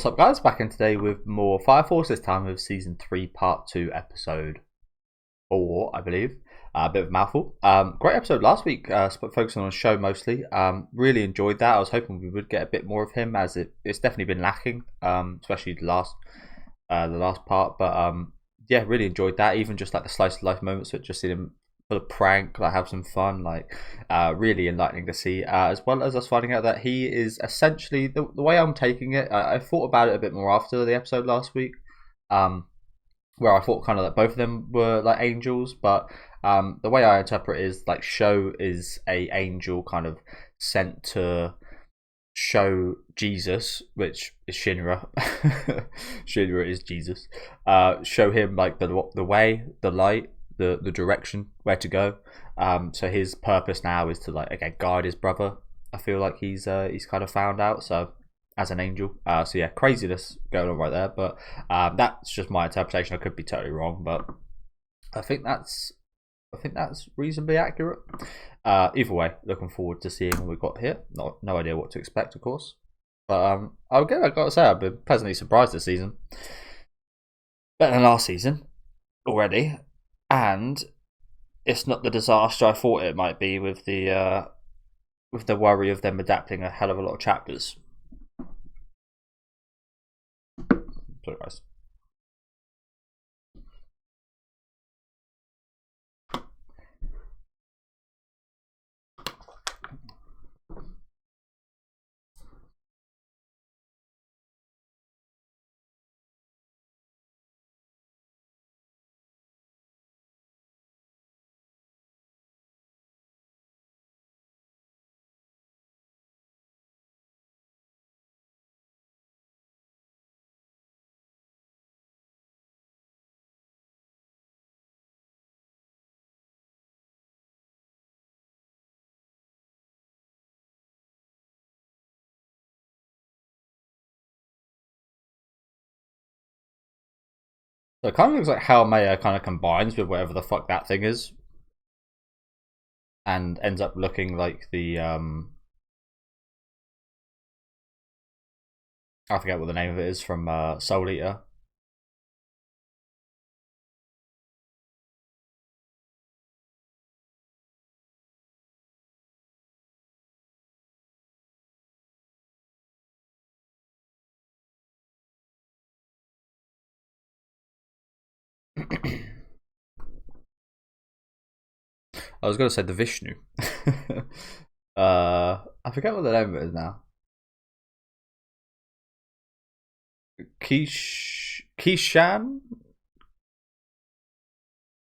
What's up, guys? Back in today with more Fire Force, this time with Season 3, Part 2, Episode 4, I believe. A bit of a mouthful. Great episode last week, focusing on a show mostly. Really enjoyed that. I was hoping we would get a bit more of him, as it's definitely been lacking, especially the last part. But yeah, really enjoyed that. Even just like the slice of life moments, with just seeing him for the prank, like have some fun, really enlightening to see. As well as us finding out that he is essentially the way I'm taking it. I thought about it a bit more after the episode last week, um, where I thought kind of that both of them were like angels, but the way I interpret it is like Show is a angel kind of sent to show Jesus, which is Shinra. Shinra is Jesus. Show him like the way, the light, the direction, where to go. So his purpose now is to like again guide his brother. I feel like he's kind of found out. So as an angel. So yeah, craziness going on right there. But that's just my interpretation. I could be totally wrong, but I think that's reasonably accurate. Either way, looking forward to seeing what we've got here. No idea what to expect, of course. But I gotta say, I've been pleasantly surprised this season. Better than last season already, and it's not the disaster I thought it might be with the worry of them adapting a hell of a lot of chapters. Sorry, guys. So it kind of looks like Hal Mayer kind of combines with whatever the fuck that thing is, and ends up looking like the I forget what the name of it is from Soul Eater. I was gonna say the Vishnu. I forget what the name of it is now. Kishan,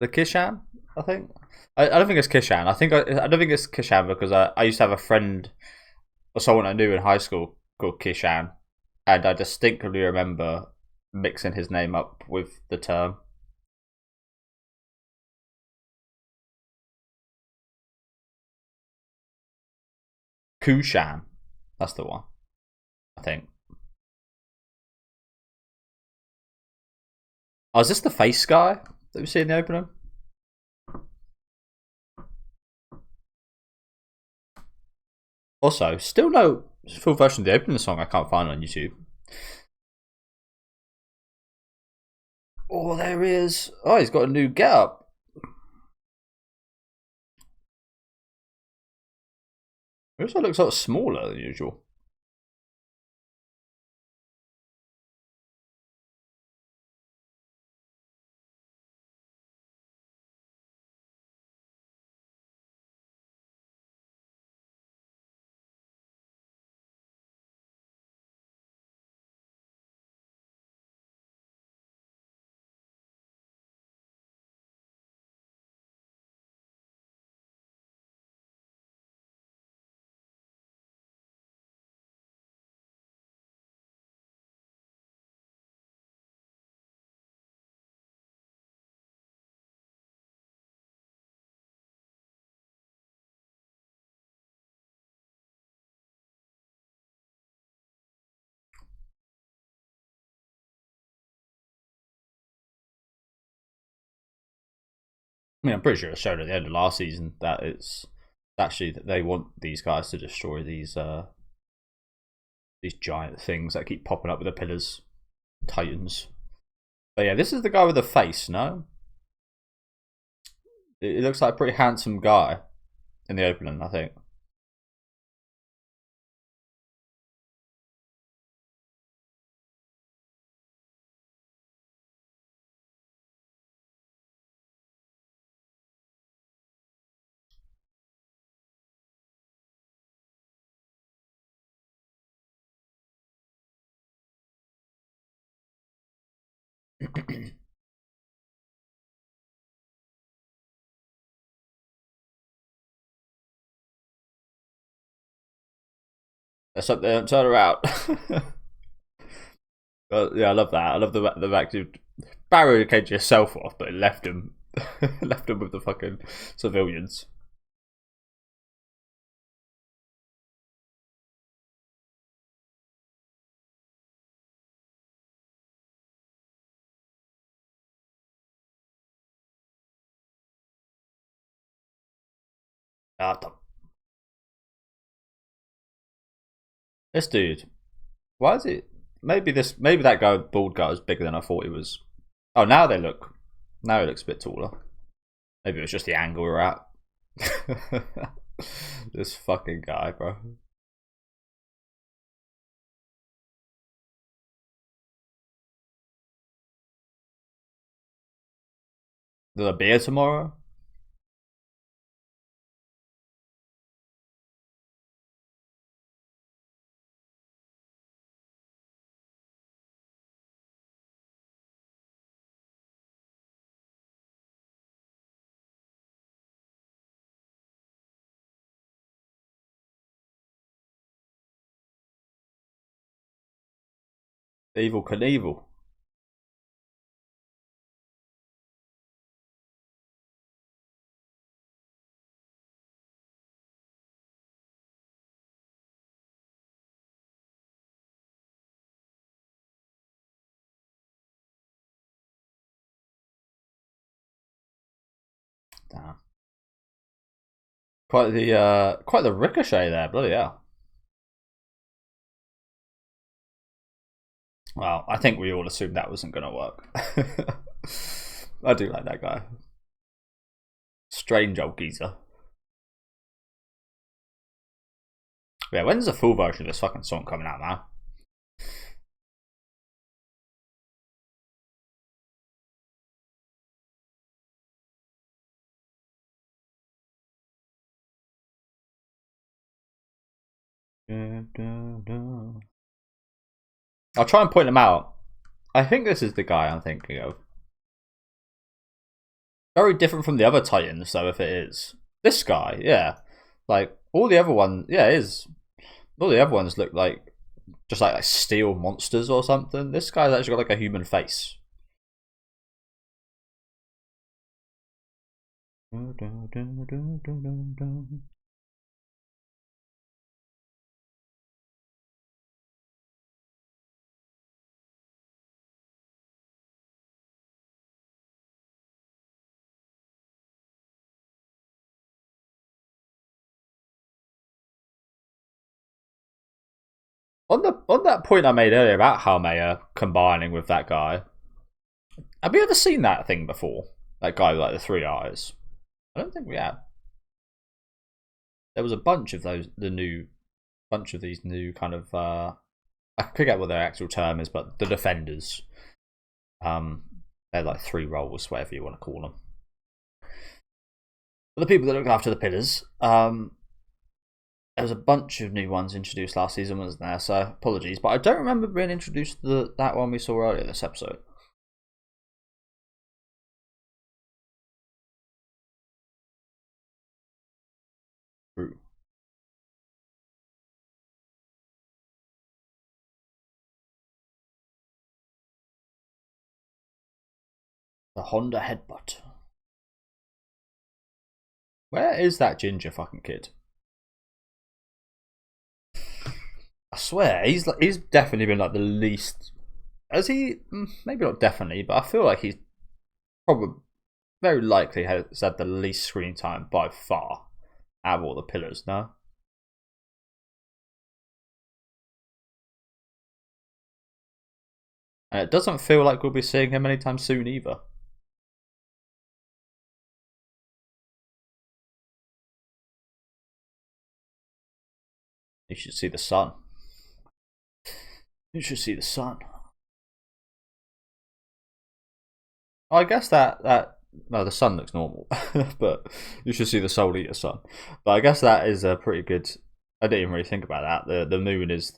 the Kishan, I think. I don't think it's Kishan. I don't think it's Kishan because I used to have a friend or someone I knew in high school called Kishan, and I distinctly remember mixing his name up with the term. Kushan. That's the one, I think. Oh, is this the face guy that we see in the opening? Also, still no full version of the opening song I can't find on YouTube. Oh, there he is. Oh, he's got a new get up. It also looks a lot smaller than usual. I mean, I'm pretty sure it showed at the end of last season that it's actually that they want these guys to destroy these These giant things that keep popping up with the pillars. Titans. But yeah, this is the guy with the face, no? It looks like a pretty handsome guy in the opening, I think. Let's hope they don't turn around. But yeah, I love that. I love the fact you barricade yourself off, but it left him, left him with the fucking civilians. This dude, why is it? Maybe that guy, bald guy, was bigger than I thought he was. Oh, now they look. Now he looks a bit taller. Maybe it was just the angle we're at. This fucking guy, bro. There's a beer tomorrow. Evil Knievel. Damn. Quite the ricochet there, bloody hell. Well, I think we all assumed that wasn't gonna work. I do like that guy. Strange old geezer. Yeah, when's the full version of this fucking song coming out, man? I'll try and point them out. I think this is the guy I'm thinking of. Very different from the other Titans, though, if it is. This guy, yeah. Like, all the other ones, yeah, it is. All the other ones look like just like steel monsters or something. This guy's actually got like a human face. On that point I made earlier about Halmeyer combining with that guy, have you ever seen that thing before? That guy with like the three eyes? I don't think we have. There was a bunch of those, bunch of these new kind of I forget what their actual term is, but the defenders. They're like three roles, whatever you want to call them. But the people that look after the pillars, there was a bunch of new ones introduced last season, wasn't there? So apologies, but I don't remember being introduced to that one we saw earlier this episode. True. The Honda headbutt. Where is that ginger fucking kid? I swear, he's definitely been like the least. Has he? Maybe not definitely, but I feel like he's probably very likely has had the least screen time by far out of all the pillars. No. And it doesn't feel like we'll be seeing him anytime soon either. You should see the sun. You should see the sun. I guess that no, the sun looks normal, but you should see the Soul Eater sun. But I guess that is a pretty good. I didn't even really think about that. The moon is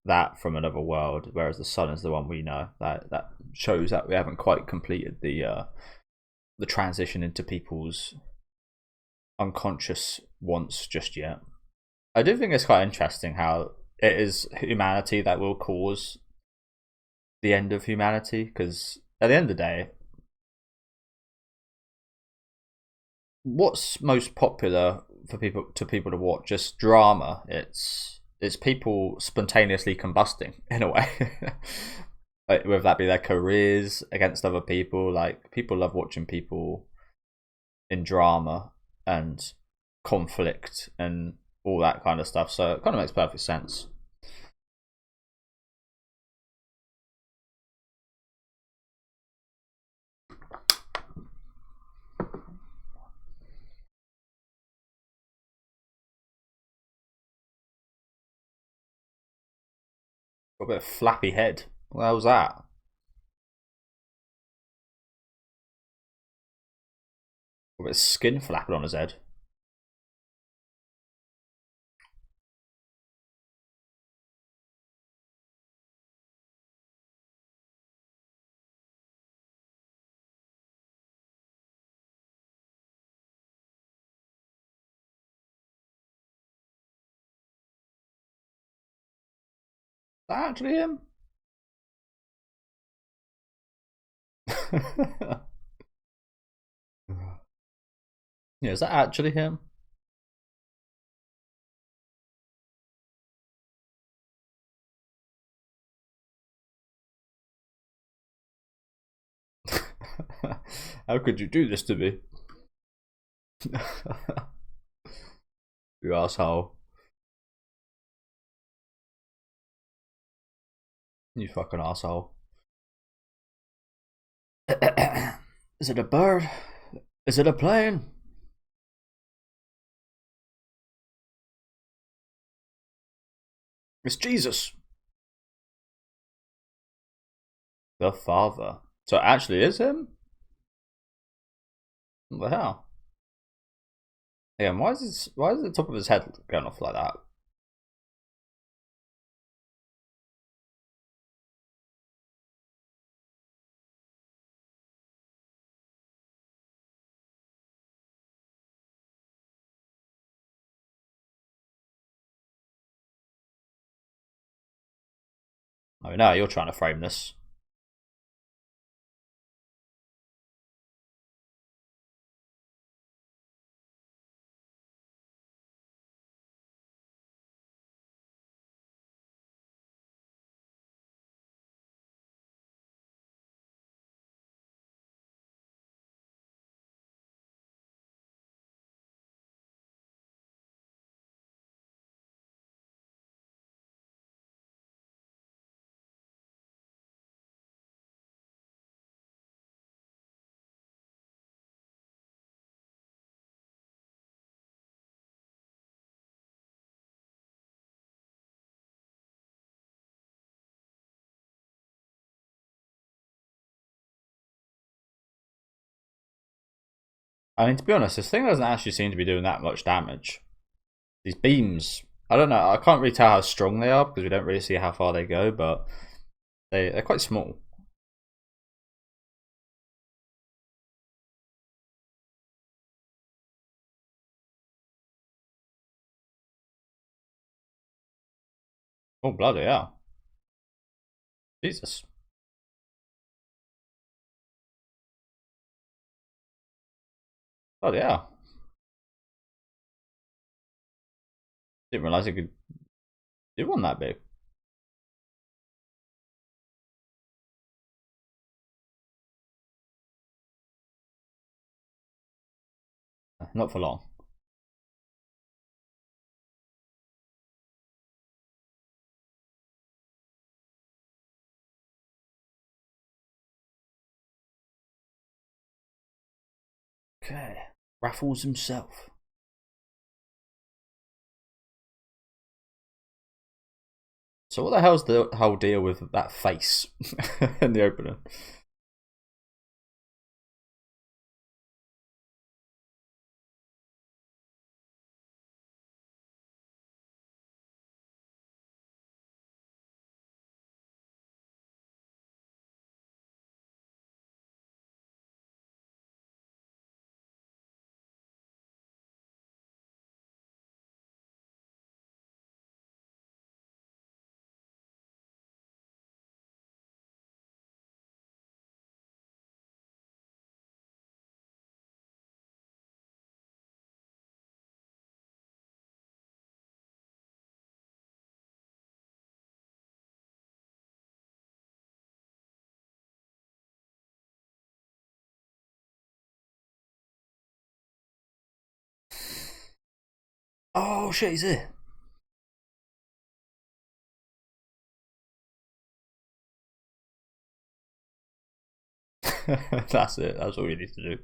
that from another world, whereas the sun is the one we know. That shows that we haven't quite completed the transition into people's unconscious wants just yet. I do think it's quite interesting how it is humanity that will cause the end of humanity, because at the end of the day, what's most popular for people to watch? Just drama. It's people spontaneously combusting in a way. Like, whether that be their careers against other people, like people love watching people in drama and conflict and all that kind of stuff. So it kind of makes perfect sense. Got a bit of flappy head. What the hell's that? Got a bit of skin flapping on his head. Is that actually him? Yeah, is that actually him? How could you do this to me? You asshole. You fucking asshole. Is it a bird? Is it a plane? It's Jesus. The Father. So it actually is him? What the hell? Again, why is the top of his head going off like that? Oh no, you're trying to frame this. I mean, to be honest, this thing doesn't actually seem to be doing that much damage. These beams, I don't know, I can't really tell how strong they are because we don't really see how far they go, but they're quite small. Oh, bloody hell. Jesus. Bloody hell. Didn't realise it could do one that big. Not for long. Okay. Raffles himself. So what the hell's the whole deal with that face in the opener? Oh shit, he's here. That's it. That's all you need to do.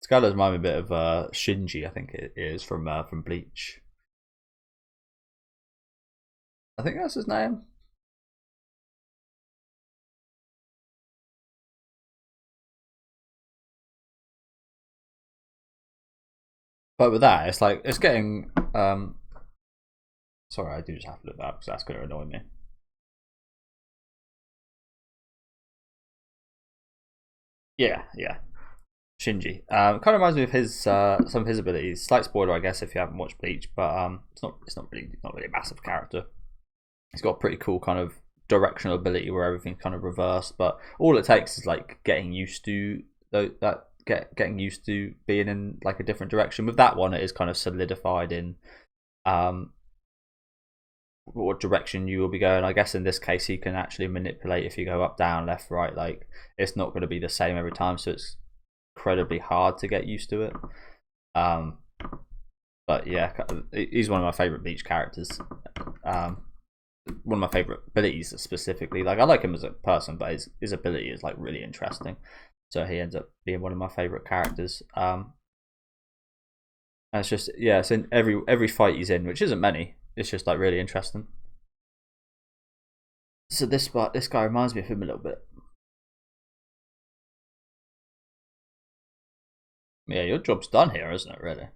This guy does remind me a bit of Shinji, I think it is from Bleach. I think that's his name. But with that, it's like it's getting. Sorry, I do just have to look that because that's going to annoy me. Yeah, yeah. Shinji. Kind of reminds me of his some of his abilities. Slight spoiler, I guess, if you haven't watched Bleach, but it's not really a massive character. He's got a pretty cool kind of directional ability where everything's kind of reversed, but all it takes is like getting used to getting used to being in like a different direction. With that one, it is kind of solidified in um what direction you will be going. I guess in this case, he can actually manipulate if you go up, down, left, right. Like it's not going to be the same every time, so it's incredibly hard to get used to it. Um, but yeah, he's one of my favorite Bleach characters. One of my favorite abilities specifically. Like I like him as a person, but his ability is like really interesting. So he ends up being one of my favorite characters. And it's just yeah, it's in every fight he's in, which isn't many. It's just like really interesting. So this guy reminds me of him a little bit. Yeah, your job's done here, isn't it? Really?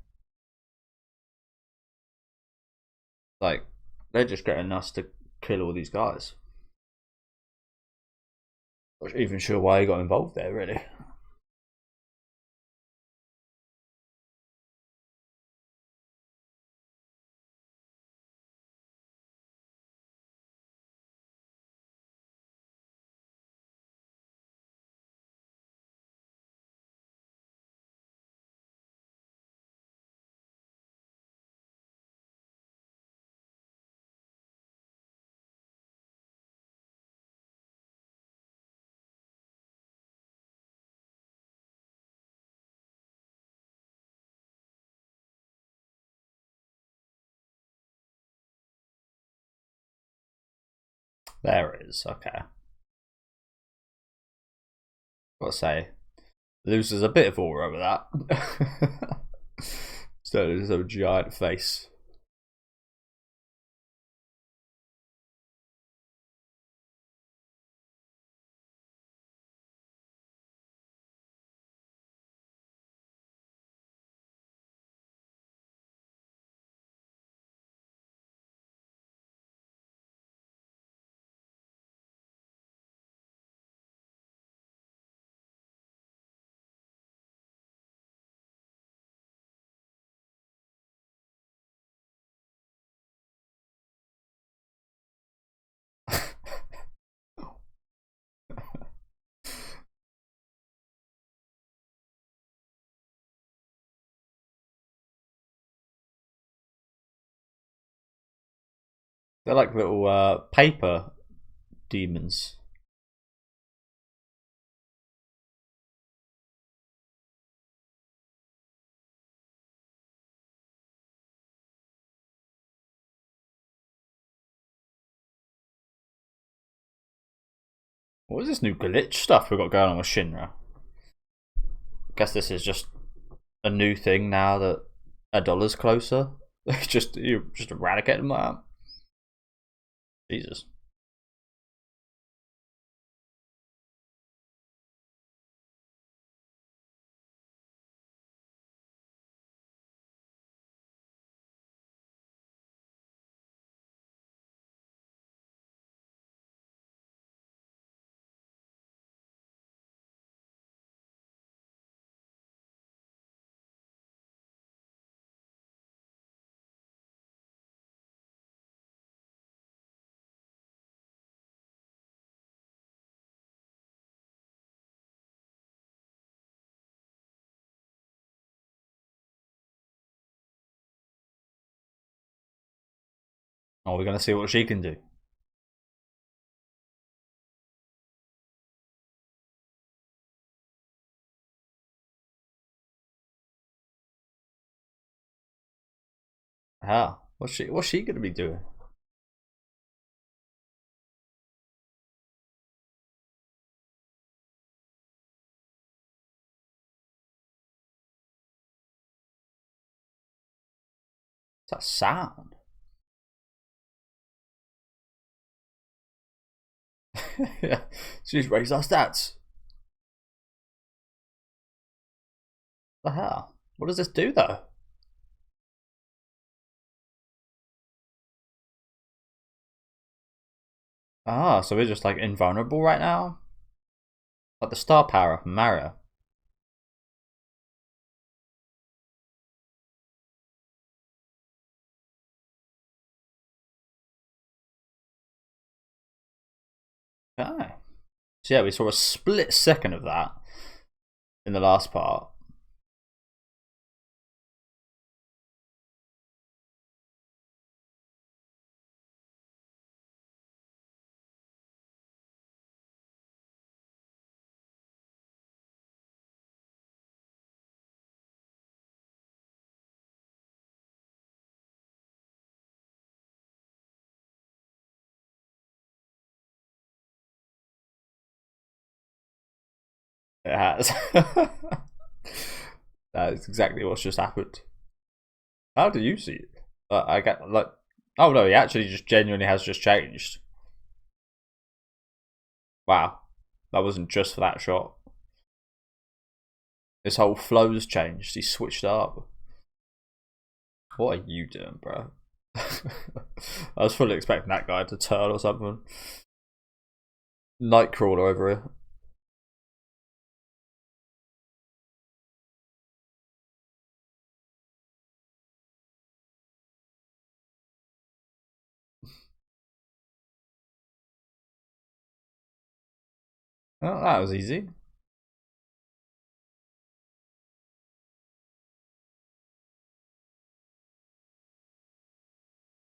Like they're just getting us to kill all these guys. Not even sure why he got involved there, really. There it is. Okay. Gotta say, loses a bit of aura over that. So there's a giant face. They're like little paper demons. What is this new glitch stuff we've got going on with Shinra? Guess this is just a new thing now that a dollar's closer. You just eradicate them like that. Jesus. Oh, we're gonna see what she can do. How? What's she gonna be doing? What's that sound? Yeah, she's raised our stats. What the hell? What does this do though? Ah, so we're just like invulnerable right now? Like the star power from Mario. Okay. So yeah, we saw a split second of that in the last part. It has. That is exactly what's just happened. How do you see it? I get like, oh no, he actually just genuinely has just changed. Wow, that wasn't just for that shot. His whole flow's changed. He switched up. What are you doing, bro? I was fully expecting that guy to turn or something. Nightcrawler over here. Oh, that was easy.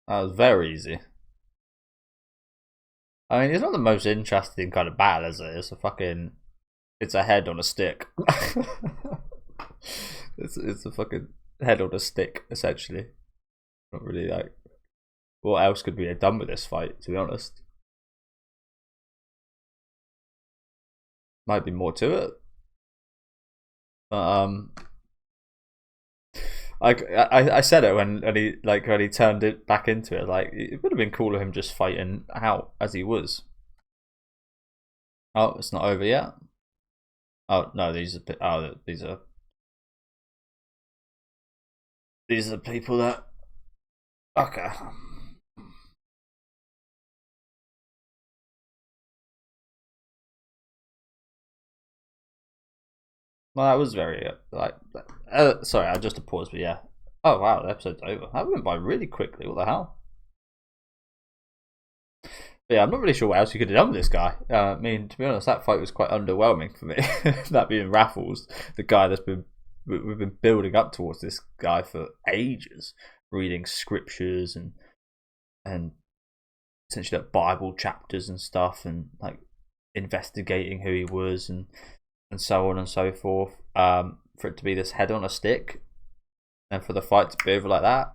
That was very easy. I mean, it's not the most interesting kind of battle, is it? It's a head on a stick. it's a fucking head on a stick, essentially. Not really like, what else could we have done with this fight, to be honest? Might be more to it. But, I said it when he turned it back into it. Like, it would have been cooler him just fighting out as he was. Oh, it's not over yet. Oh no, these are people that. Okay. Well, that was very sorry, I just a pause, but yeah. Oh wow, the episode's over. That went by really quickly. What the hell? But yeah, I'm not really sure what else you could have done with this guy. I mean, to be honest, that fight was quite underwhelming for me. That being Raffles, the guy we've been building up towards this guy for ages, reading scriptures and essentially like Bible chapters and stuff, and like investigating who he was and so on and so forth. For it to be this head on a stick, and for the fight to be over like that.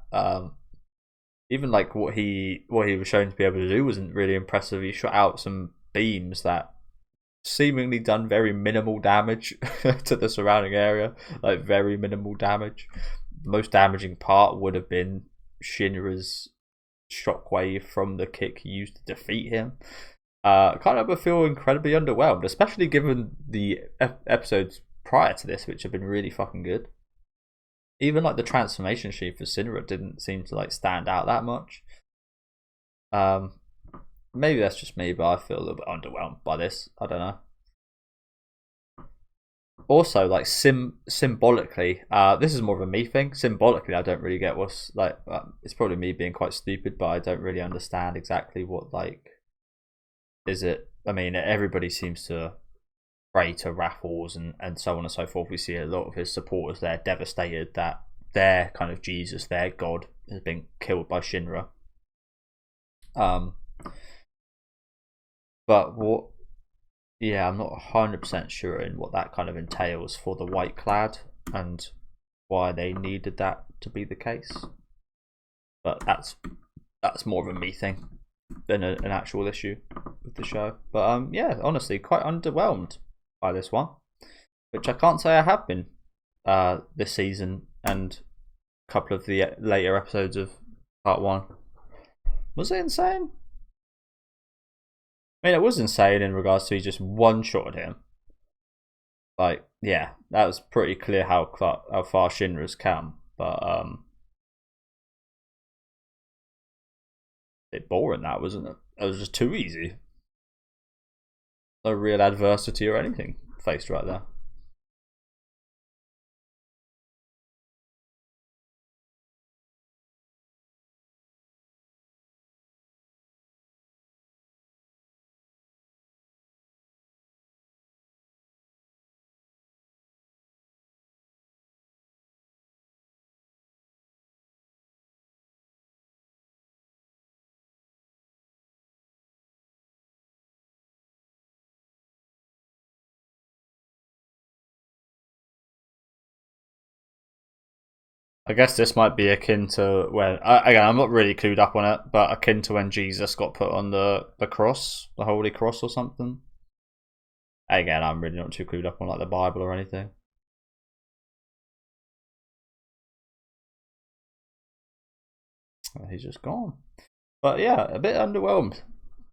Even like what he was shown to be able to do wasn't really impressive. He shot out some beams that seemingly done very minimal damage to the surrounding area, like very minimal damage. The most damaging part would have been Shinra's shockwave from the kick he used to defeat him. Kind of feel incredibly underwhelmed, especially given the episodes prior to this, which have been really fucking good. Even like the transformation sheet for Shinra didn't seem to like stand out that much. Maybe that's just me, but I feel a little bit underwhelmed by this. I don't know. Also, like symbolically, this is more of a me thing. Symbolically, I don't really get what's like. It's probably me being quite stupid, but I don't really understand exactly what like. Is it? I mean, everybody seems to pray to Raffles and so on and so forth. We see a lot of his supporters there devastated that their kind of Jesus, their God, has been killed by Shinra. But what? Yeah, I'm not 100% sure in what that kind of entails for the White Clad and why they needed that to be the case. But that's more of a me thing than an actual issue with the show. But yeah, honestly, quite underwhelmed by this one, which I can't say I have been this season and a couple of the later episodes of part 1. Was it insane? I mean, it was insane in regards to he just one-shotted him. Like, yeah, that was pretty clear how far Shinra's come. But a bit boring, that wasn't it? It was just too easy. No real adversity or anything faced right there. I guess this might be akin to when, again, I'm not really clued up on it, but akin to when Jesus got put on the cross, the Holy Cross or something. Again, I'm really not too clued up on like the Bible or anything. He's just gone. But yeah, a bit underwhelmed.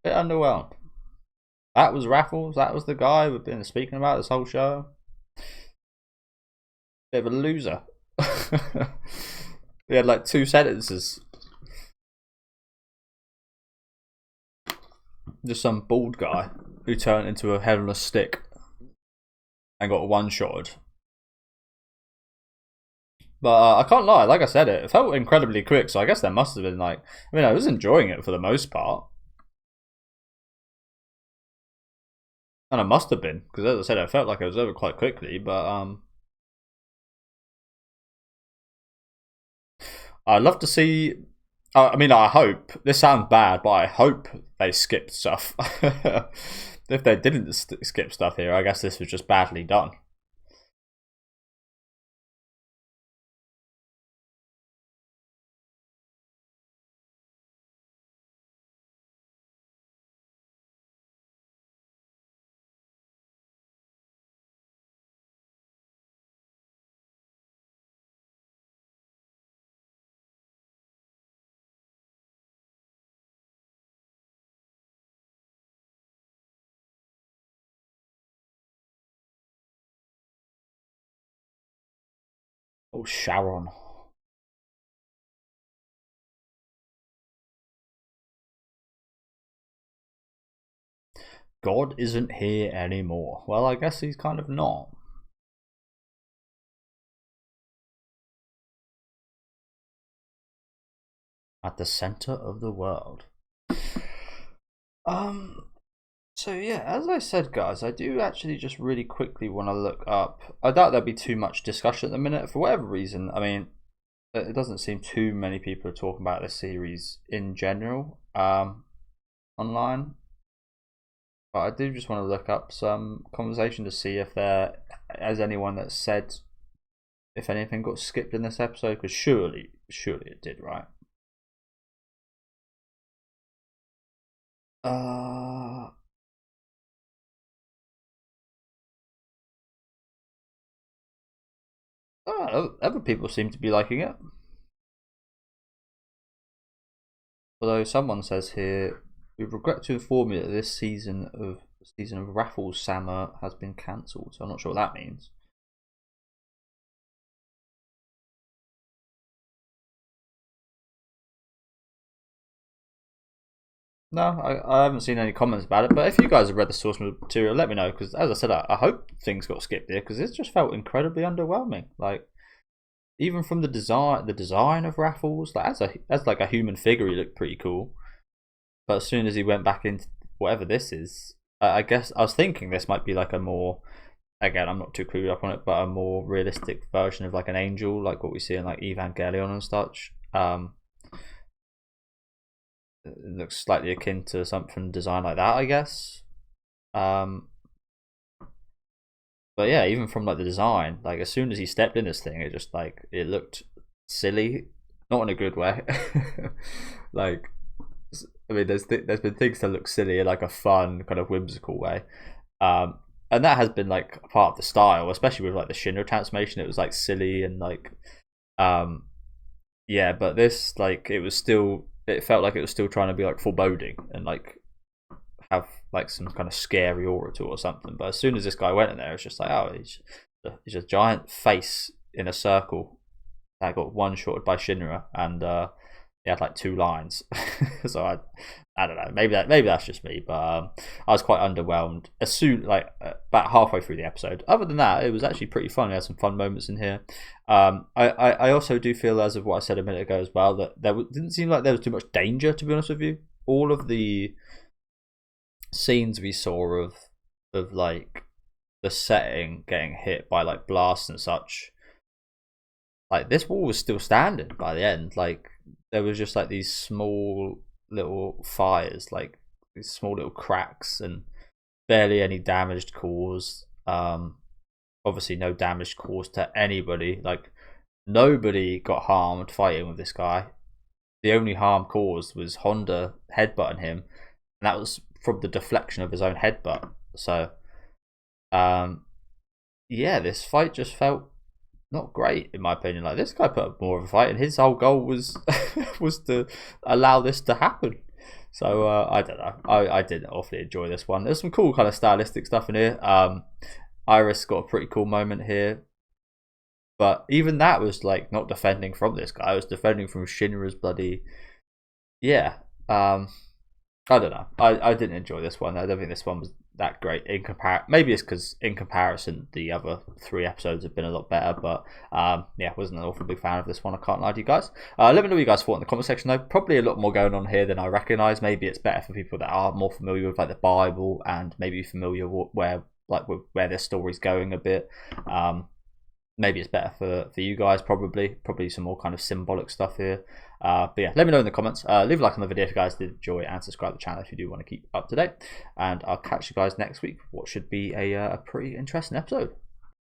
That was Raffles. That was the guy we've been speaking about this whole show. Bit of a loser. We had like 2 sentences. Just some bald guy who turned into a head on a stick and got one-shotted. But I can't lie, like I said, it felt incredibly quick, so I guess there must have been like, I mean, I was enjoying it for the most part. And I must have been, because as I said, it felt like it was over quite quickly, but I'd love to see, I mean, I hope, this sounds bad, but I hope they skipped stuff. If they didn't skip stuff here, I guess this was just badly done. Oh, Sharon. God isn't here anymore. Well, I guess he's kind of not. At the center of the world. So yeah, as I said, guys, I do actually just really quickly want to look up. I doubt there'll be too much discussion at the minute for whatever reason. I mean, it doesn't seem too many people are talking about this series in general online. But I do just want to look up some conversation to see if there is anyone that said if anything got skipped in this episode, because surely it did, right? Other people seem to be liking it. Although someone says here, we regret to inform you that this season of Raffles Summer has been cancelled. So I'm not sure what that means. No, I haven't seen any comments about it. But if you guys have read the source material, let me know. Because as I said, I hope things got skipped here because it just felt incredibly underwhelming. Like even from the design of Raffles, like as like a human figure, he looked pretty cool. But as soon as he went back into whatever this is, I guess I was thinking this might be like a more, again, I'm not too clued up on it, but a more realistic version of like an angel, like what we see in like Evangelion and such. It looks slightly akin to something designed like that, I guess. But yeah, even from like the design, like as soon as he stepped in this thing, it just like it looked silly, not in a good way. Like, I mean, there's been things that look silly in like a fun kind of whimsical way, and that has been like part of the style, especially with like the Shinra transformation. It was like silly and like, yeah, but this like it felt like it was still trying to be like foreboding and like have like some kind of scary aura to it or something. But as soon as this guy went in there, it's just like, oh, he's a giant face in a circle that got one shotted by Shinra, and he had like 2 lines. So I don't know. Maybe that's just me, but I was quite underwhelmed as soon like about halfway through the episode. Other than that, it was actually pretty fun. We had some fun moments in here. I also do feel, as of what I said a minute ago as well, that there didn't seem like there was too much danger. To be honest with you, all of the scenes we saw of like the setting getting hit by like blasts and such, like this wall was still standing by the end. Like there was just like these small little fires, like these small little cracks, and barely any damage caused. Obviously no damage caused to anybody. Like nobody got harmed fighting with this guy. The only harm caused was Honda headbutting him, and that was from the deflection of his own headbutt. So yeah, this fight just felt not great in my opinion. Like this guy put up more of a fight, and his whole goal was was to allow this to happen. So I don't know. I didn't awfully enjoy this one. There's some cool kind of stylistic stuff in here. Iris got a pretty cool moment here, but even that was like not defending from this guy. I was defending from Shinra's bloody, yeah. I don't know. I didn't enjoy this one. I don't think this one was that great in compare. Maybe it's because in comparison, the other 3 episodes have been a lot better. But yeah, wasn't an awful big fan of this one. I can't lie to you guys. Let me know what you guys thought in the comment section though. Probably a lot more going on here than I recognise. Maybe it's better for people that are more familiar with like the Bible and maybe familiar with where their story's going a bit. Maybe it's better for you guys. Probably some more kind of symbolic stuff here. But yeah, let me know in the comments. Leave a like on the video if you guys did enjoy, and subscribe to the channel if you do want to keep up to date. And I'll catch you guys next week for what should be a pretty interesting episode.